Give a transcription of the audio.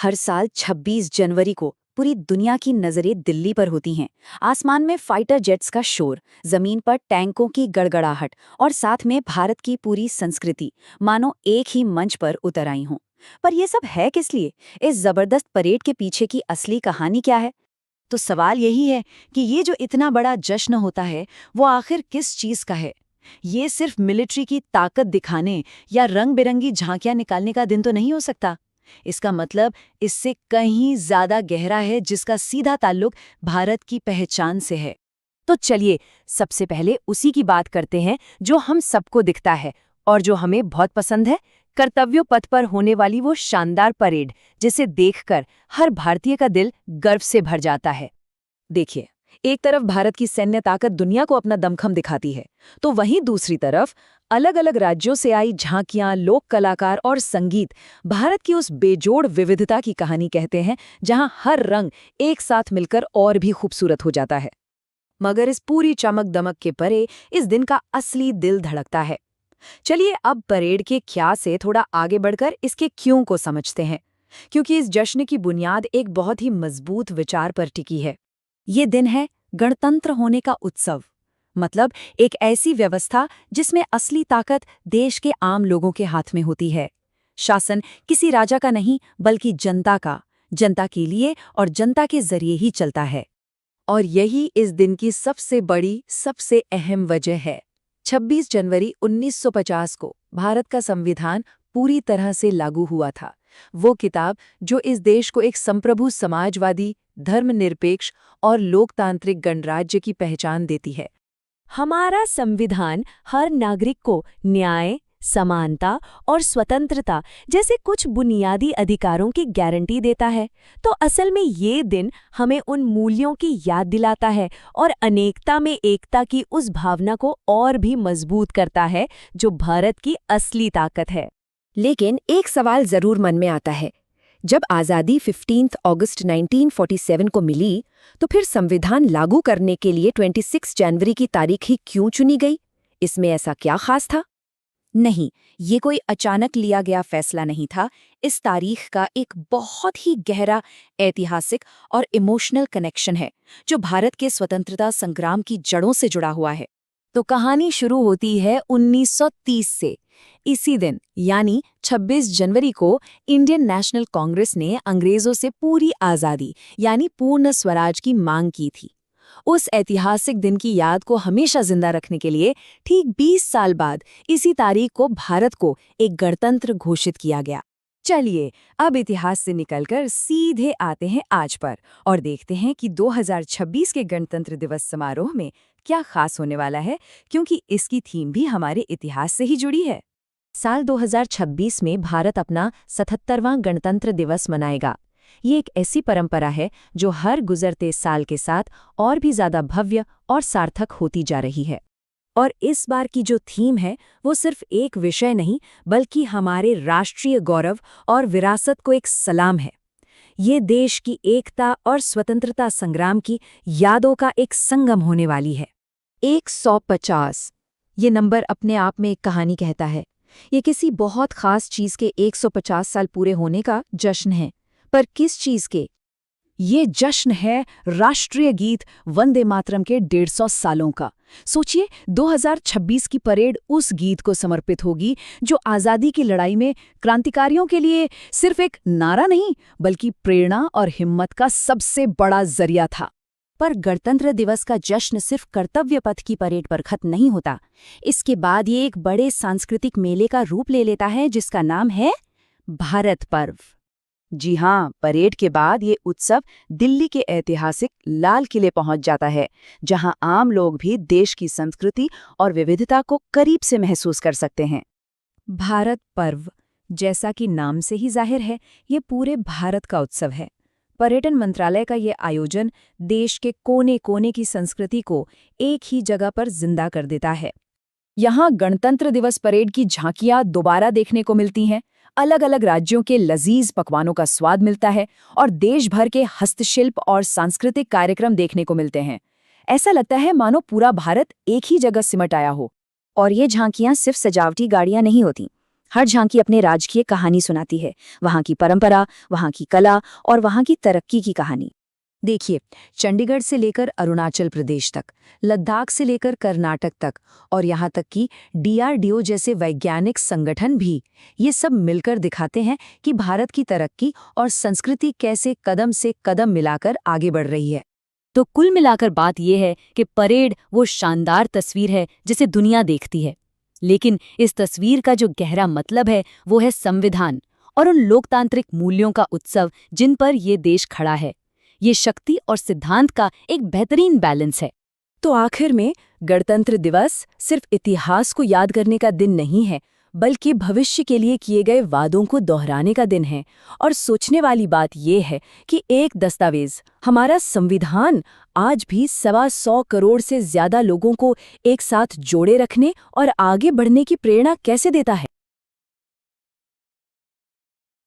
हर साल 26 जनवरी को पूरी दुनिया की नजरें दिल्ली पर होती हैं। आसमान में फाइटर जेट्स का शोर, जमीन पर टैंकों की गड़गड़ाहट और साथ में भारत की पूरी संस्कृति मानो एक ही मंच पर उतर आई हों। पर यह सब है किस लिए? इस जबरदस्त परेड के पीछे की असली कहानी क्या है? तो सवाल यही है कि ये जो इतना बड़ा जश्न होता है, वो आखिर किस चीज का है? ये सिर्फ मिलिट्री की ताकत दिखाने या रंग बिरंगी झांकियां निकालने का दिन तो नहीं हो सकता। इसका मतलब इससे कहीं ज्यादा गहरा है, जिसका सीधा ताल्लुक भारत की पहचान से है। तो चलिए सबसे पहले उसी की बात करते हैं जो हम सबको दिखता है और जो हमें बहुत पसंद है, कर्तव्यों पथ पर होने वाली वो शानदार परेड, जिसे देखकर हर भारतीय का दिल गर्व से भर जाता है। देखिए, एक तरफ भारत की सैन्य ताकत दुनिया को अपना दमखम दिखाती है, तो वहीं दूसरी तरफ अलग अलग राज्यों से आई झांकियां, लोक कलाकार और संगीत भारत की उस बेजोड़ विविधता की कहानी कहते हैं, जहां हर रंग एक साथ मिलकर और भी खूबसूरत हो जाता है। मगर इस पूरी चमक दमक के परे इस दिन का असली दिल धड़कता है। चलिए अब परेड के क्या से थोड़ा आगे बढ़कर इसके क्यों को समझते हैं, क्योंकि इस जश्न की बुनियाद एक बहुत ही मजबूत विचार पर टिकी है। ये दिन है गणतंत्र होने का उत्सव, मतलब एक ऐसी व्यवस्था जिसमें असली ताकत देश के आम लोगों के हाथ में होती है। शासन किसी राजा का नहीं, बल्कि जनता का, जनता के लिए और जनता के जरिए ही चलता है। और यही इस दिन की सबसे बड़ी, सबसे अहम वजह है। 26 जनवरी 1950 को भारत का संविधान पूरी तरह से लागू हुआ था। वो किताब जो इस देश को एक संप्रभु समाजवादी, धर्मनिरपेक्ष और लोकतांत्रिक गणराज्य की पहचान देती है। हमारा संविधान हर नागरिक को न्याय, समानता और स्वतंत्रता जैसे कुछ बुनियादी अधिकारों की गारंटी देता है। तो असल में ये दिन हमें उन मूल्यों की याद दिलाता है और अनेकता में एकता की उस भावना को और भी मजबूत करता है, जो भारत की असली ताकत है। लेकिन एक सवाल जरूर मन में आता है, जब आज़ादी 15 अगस्त 1947 को मिली, तो फिर संविधान लागू करने के लिए 26 जनवरी की तारीख ही क्यों चुनी गई? इसमें ऐसा क्या खास था? नहीं, ये कोई अचानक लिया गया फैसला नहीं था। इस तारीख का एक बहुत ही गहरा ऐतिहासिक और इमोशनल कनेक्शन है, जो भारत के स्वतंत्रता संग्राम की जड़ों से जुड़ा हुआ है। तो कहानी शुरू होती है 1930 से। इसी दिन यानी 26 जनवरी को इंडियन नेशनल कांग्रेस ने अंग्रेजों से पूरी आज़ादी यानी पूर्ण स्वराज की मांग की थी। उस ऐतिहासिक दिन की याद को हमेशा जिंदा रखने के लिए ठीक 20 साल बाद इसी तारीख को भारत को एक गणतंत्र घोषित किया गया। चलिए अब इतिहास से निकलकर सीधे आते हैं आज पर और देखते हैं कि 2026 के गणतंत्र दिवस समारोह में क्या खास होने वाला है, क्योंकि इसकी थीम भी हमारे इतिहास से ही जुड़ी है। साल 2026 में भारत अपना 77वां गणतंत्र दिवस मनाएगा। ये एक ऐसी परंपरा है जो हर गुजरते साल के साथ और भी ज्यादा भव्य और सार्थक होती जा रही है। और इस बार की जो थीम है, वो सिर्फ एक विषय नहीं, बल्कि हमारे राष्ट्रीय गौरव और विरासत को एक सलाम है। ये देश की एकता और स्वतंत्रता संग्राम की यादों का एक संगम होने वाली है। 150 ये नंबर अपने आप में एक कहानी कहता है। ये किसी बहुत खास चीज के 150 साल पूरे होने का जश्न है। पर किस चीज के? ये जश्न है राष्ट्रीय गीत वंदे मातरम के 150 सालों का। सोचिए, 2026 की परेड उस गीत को समर्पित होगी जो आज़ादी की लड़ाई में क्रांतिकारियों के लिए सिर्फ एक नारा नहीं, बल्कि प्रेरणा और हिम्मत का सबसे बड़ा जरिया था। पर गणतंत्र दिवस का जश्न सिर्फ कर्तव्य पथ की परेड पर खत्म नहीं होता। इसके बाद ये एक बड़े सांस्कृतिक मेले का रूप ले लेता है, जिसका नाम है भारत पर्व। जी हाँ, परेड के बाद ये उत्सव दिल्ली के ऐतिहासिक लाल किले पहुंच जाता है, जहां आम लोग भी देश की संस्कृति और विविधता को करीब से महसूस कर सकते हैं। भारत पर्व, जैसा कि नाम से ही जाहिर है, ये पूरे भारत का उत्सव है। पर्यटन मंत्रालय का ये आयोजन देश के कोने कोने की संस्कृति को एक ही जगह पर जिंदा कर देता है। यहाँ गणतंत्र दिवस परेड की झांकियां दोबारा देखने को मिलती हैं, अलग अलग राज्यों के लजीज पकवानों का स्वाद मिलता है और देश भर के हस्तशिल्प और सांस्कृतिक कार्यक्रम देखने को मिलते हैं। ऐसा लगता है मानो पूरा भारत एक ही जगह सिमट आया हो। और ये झांकियां सिर्फ सजावटी गाड़ियां नहीं होती। हर झांकी अपने राज्य की एक कहानी सुनाती है, वहाँ की परंपरा, वहाँ की कला और वहाँ की तरक्की की कहानी। देखिए, चंडीगढ़ से लेकर अरुणाचल प्रदेश तक, लद्दाख से लेकर कर्नाटक तक और यहाँ तक कि डीआरडीओ जैसे वैज्ञानिक संगठन भी, ये सब मिलकर दिखाते हैं कि भारत की तरक्की और संस्कृति कैसे कदम से कदम मिलाकर आगे बढ़ रही है। तो कुल मिलाकर बात यह है कि परेड वो शानदार तस्वीर है जिसे दुनिया देखती है, लेकिन इस तस्वीर का जो गहरा मतलब है वो है संविधान और उन लोकतांत्रिक मूल्यों का उत्सव जिन पर ये देश खड़ा है। ये शक्ति और सिद्धांत का एक बेहतरीन बैलेंस है। तो आखिर में गणतंत्र दिवस सिर्फ इतिहास को याद करने का दिन नहीं है, बल्कि भविष्य के लिए किए गए वादों को दोहराने का दिन है। और सोचने वाली बात यह है कि एक दस्तावेज, हमारा संविधान, आज भी 125 करोड़ से ज्यादा लोगों को एक साथ जोड़े रखने और आगे बढ़ने की प्रेरणा कैसे देता है।